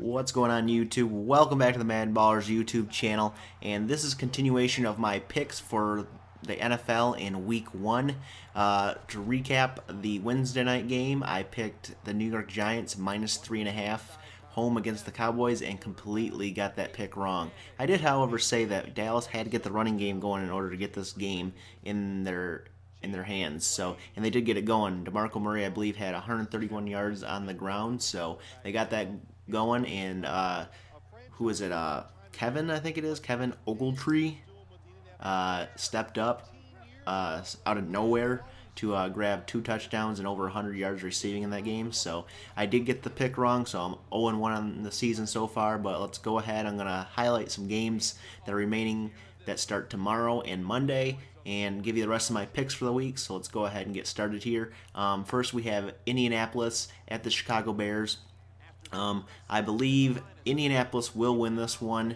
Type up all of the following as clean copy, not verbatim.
What's going on YouTube? Welcome back to the MaddenBallerz YouTube channel, and this is continuation of my picks for the NFL in Week 1. To recap the Wednesday night game, I picked the New York Giants minus 3.5 home against the Cowboys and completely got that pick wrong. I did, however, say that Dallas had to get the running game going in order to get this game in their hands. So, and they did get it going. DeMarco Murray, I believe, had 131 yards on the ground, so they got that going. And who is it? Kevin, I think it is. Kevin Ogletree stepped up out of nowhere to grab 2 touchdowns and over 100 yards receiving in that game. So I did get the pick wrong, so I'm 0-1 on the season so far. But let's go ahead. I'm going to highlight some games that are remaining that start tomorrow and Monday, and give you the rest of my picks for the week. So let's go ahead and get started here. First, we have Indianapolis at the Chicago Bears. I believe Indianapolis will win this one.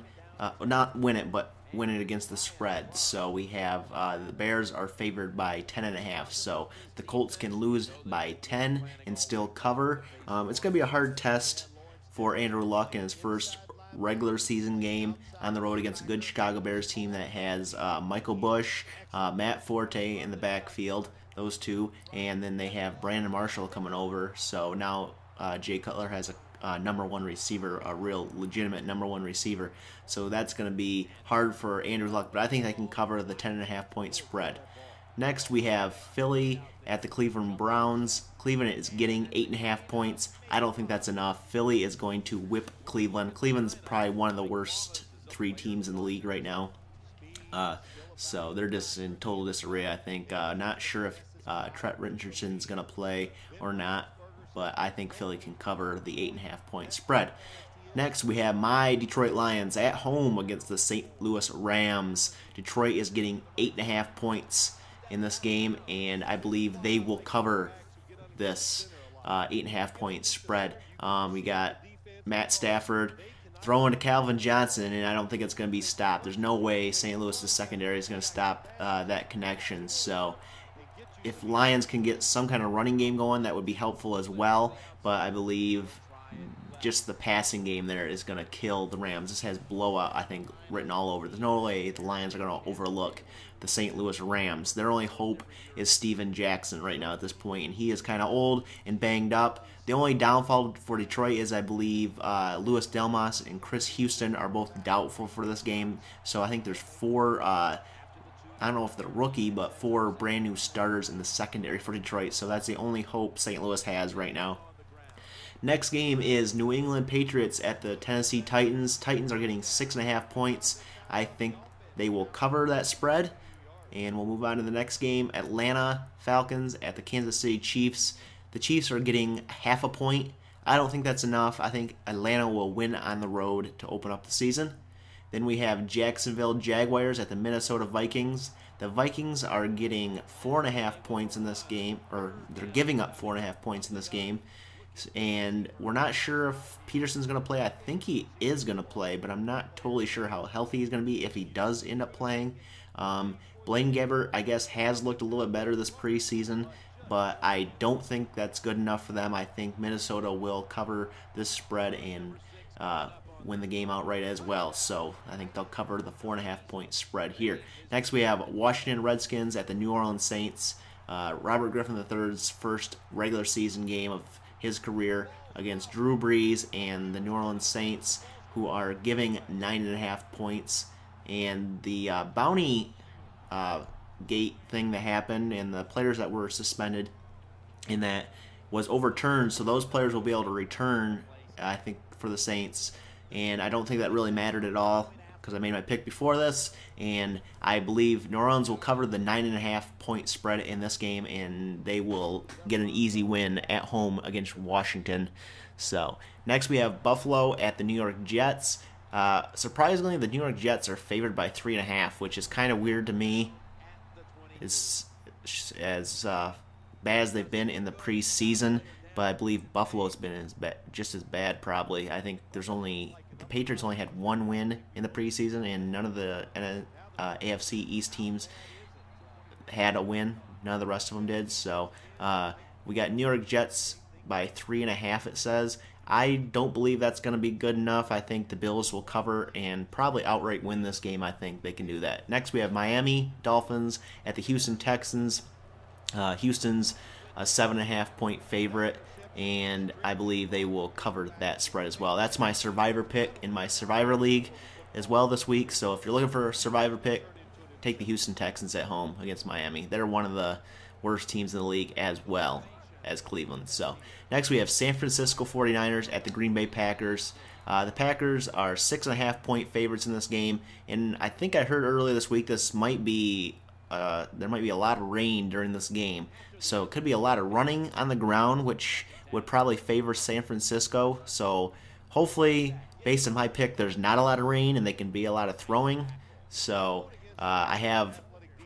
Not win it, but win it against the spread. So we have the Bears are favored by 10.5. So the Colts can lose by 10 and still cover. It's going to be a hard test for Andrew Luck in his first regular season game on the road against a good Chicago Bears team that has Michael Bush, Matt Forte in the backfield, those two, and then they have Brandon Marshall coming over. So now Jay Cutler has a number 1 receiver, a real legitimate number 1 receiver. So that's going to be hard for Andrew Luck, but I think they can cover the 10.5 point spread. Next, we have Philly at the Cleveland Browns. Cleveland is getting 8.5 points. I don't think that's enough. Philly is going to whip Cleveland. Cleveland's probably one of the worst 3 teams in the league right now. So they're just in total disarray, I think. Not sure if Trent Richardson's going to play or not, but I think Philly can cover the 8.5 point spread. Next, we have my Detroit Lions at home against the St. Louis Rams. Detroit is getting 8.5 points in this game, and I believe they will cover this 8.5 point spread. We got Matt Stafford throwing to Calvin Johnson, and I don't think it's going to be stopped. There's no way St. Louis' secondary is going to stop that connection. So if Lions can get some kind of running game going, that would be helpful as well. But I believe just the passing game there is going to kill the Rams. This has blowout, I think, written all over. There's no way the Lions are going to overlook the St. Louis Rams. Their only hope is Steven Jackson right now at this point, and he is kind of old and banged up. The only downfall for Detroit is, I believe, Louis Delmas and Chris Houston are both doubtful for this game. So I think there's 4, I don't know if they're rookie, but 4 brand new starters in the secondary for Detroit. So that's the only hope St. Louis has right now. Next game is New England Patriots at the Tennessee Titans. Titans are getting 6.5 points. I think they will cover that spread. And we'll move on to the next game. Atlanta Falcons at the Kansas City Chiefs. The Chiefs are getting 0.5 point. I don't think that's enough. I think Atlanta will win on the road to open up the season. Then we have Jacksonville Jaguars at the Minnesota Vikings. The Vikings are getting 4.5 points in this game, or they're giving up 4.5 points in this game. And we're not sure if Peterson's going to play. I think he is going to play, but I'm not totally sure how healthy he's going to be if he does end up playing. Blaine Gabbert, I guess, has looked a little bit better this preseason, but I don't think that's good enough for them. I think Minnesota will cover this spread and win the game outright as well. So I think they'll cover the 4.5 point spread here. Next, we have Washington Redskins at the New Orleans Saints. Robert Griffin III's first regular season game of his career against Drew Brees and the New Orleans Saints, who are giving 9.5 points. And the bounty gate thing that happened and the players that were suspended in that was overturned, so those players will be able to return, I think, for the Saints. And I don't think that really mattered at all because I made my pick before this, and I believe New Orleans will cover the 9.5 point spread in this game, and they will get an easy win at home against Washington. So next we have Buffalo at the New York Jets. Surprisingly, the New York Jets are favored by 3.5, which is kind of weird to me. It's as bad as they've been in the preseason, but I believe Buffalo's been just as bad probably. I think the Patriots only had 1 win in the preseason, and none of the AFC East teams had a win. None of the rest of them did. So we got New York Jets by 3.5, it says. I don't believe that's going to be good enough. I think the Bills will cover and probably outright win this game. I think they can do that. Next, we have Miami Dolphins at the Houston Texans. Houston's a 7.5-point favorite, and I believe they will cover that spread as well. That's my survivor pick in my Survivor League as well this week. So if you're looking for a survivor pick, take the Houston Texans at home against Miami. They're one of the worst teams in the league as well as Cleveland. So next we have San Francisco 49ers at the Green Bay Packers. The Packers are 6.5-point favorites in this game, and I think I heard earlier this week this might be there might be a lot of rain during this game, so it could be a lot of running on the ground, which would probably favor San Francisco. So hopefully, based on my pick, there's not a lot of rain and they can be a lot of throwing. So I have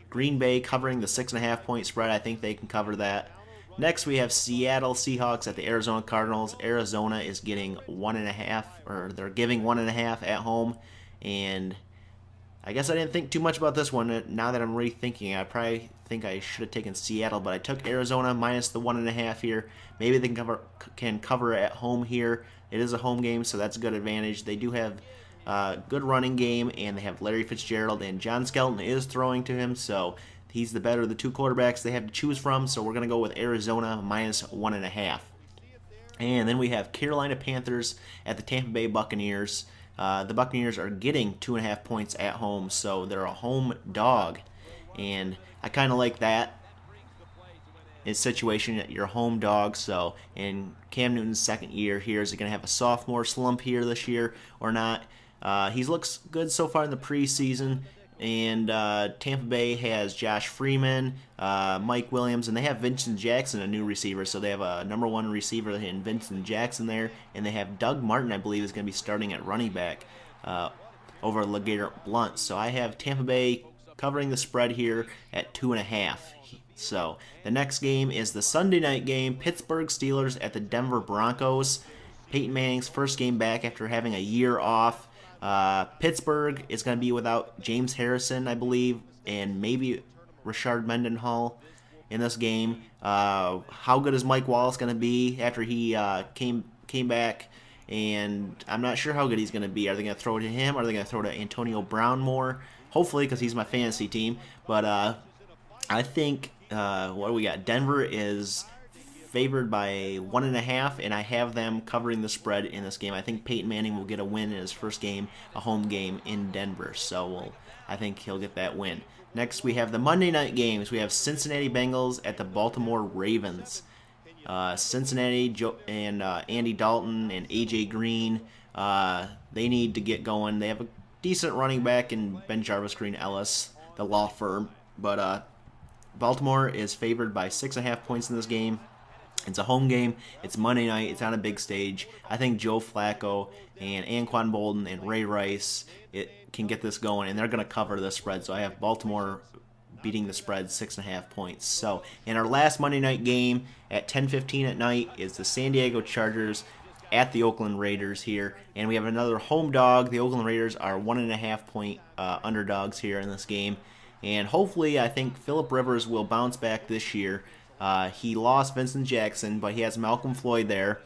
Green Bay covering the 6.5-point spread. I think they can cover that. Next, we have Seattle Seahawks at the Arizona Cardinals. Arizona is getting 1.5, or they're giving 1.5 at home, and I guess I didn't think too much about this one. Now that I'm rethinking, I probably think I should have taken Seattle, but I took Arizona minus the 1.5 here. Maybe they can cover at home here. It is a home game, so that's a good advantage. They do have a good running game, and they have Larry Fitzgerald, and John Skelton is throwing to him, so he's the better of the two quarterbacks they have to choose from. So we're going to go with Arizona minus 1.5. And then we have Carolina Panthers at the Tampa Bay Buccaneers. The Buccaneers are getting 2.5 points at home, so they're a home dog, and I kind of like that in situation that you're a home dog. So in Cam Newton's second year here, is he going to have a sophomore slump here this year or not? He looks good so far in the preseason, and Tampa Bay has Josh Freeman, Mike Williams, and they have Vincent Jackson, a new receiver. So they have a #1 receiver in Vincent Jackson there, and they have Doug Martin, I believe, is going to be starting at running back over LeGarrette Blount. So I have Tampa Bay covering the spread here at 2.5. So the next game is the Sunday night game, Pittsburgh Steelers at the Denver Broncos. Peyton Manning's first game back after having a year off. Pittsburgh is going to be without James Harrison, I believe, and maybe Rashard Mendenhall in this game. How good is Mike Wallace going to be after he came back? And I'm not sure how good he's going to be. Are they going to throw to him? Are they going to throw to Antonio Brown more? Hopefully, because he's my fantasy team. But I think, what do we got? Denver is favored by 1.5, and I have them covering the spread in this game. I think Peyton Manning will get a win in his first game, a home game in Denver. So I think he'll get that win. Next, we have the Monday night games. We have Cincinnati Bengals at the Baltimore Ravens. Cincinnati and Andy Dalton and A.J. Green, they need to get going. They have a decent running back in Ben Jarvis Green Ellis, the law firm. But Baltimore is favored by 6.5 points in this game. It's a home game. It's Monday night. It's on a big stage. I think Joe Flacco and Anquan Bolden and Ray Rice can get this going, and they're going to cover the spread. So I have Baltimore beating the spread 6.5 points. So in our last Monday night game at 10:15 at night is the San Diego Chargers at the Oakland Raiders here, and we have another home dog. The Oakland Raiders are 1.5 point underdogs here in this game, and hopefully I think Phillip Rivers will bounce back this year. He lost Vincent Jackson, but he has Malcolm Floyd there,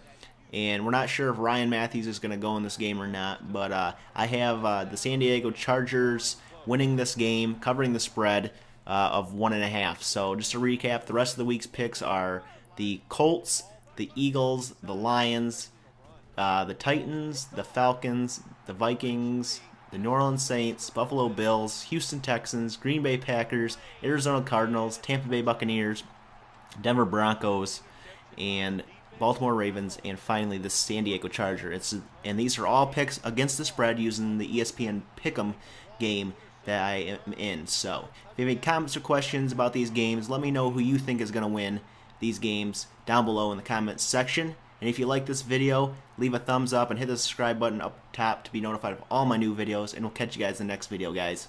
and we're not sure if Ryan Matthews is going to go in this game or not, but I have the San Diego Chargers winning this game, covering the spread of 1.5. So just to recap, the rest of the week's picks are the Colts, the Eagles, the Lions, the Titans, the Falcons, the Vikings, the New Orleans Saints, Buffalo Bills, Houston Texans, Green Bay Packers, Arizona Cardinals, Tampa Bay Buccaneers, Denver Broncos, and Baltimore Ravens, and finally the San Diego Chargers. And these are all picks against the spread using the ESPN Pick'em game that I am in. So if you have any comments or questions about these games, let me know who you think is going to win these games down below in the comments section. And if you like this video, leave a thumbs up and hit the subscribe button up top to be notified of all my new videos, and we'll catch you guys in the next video, guys.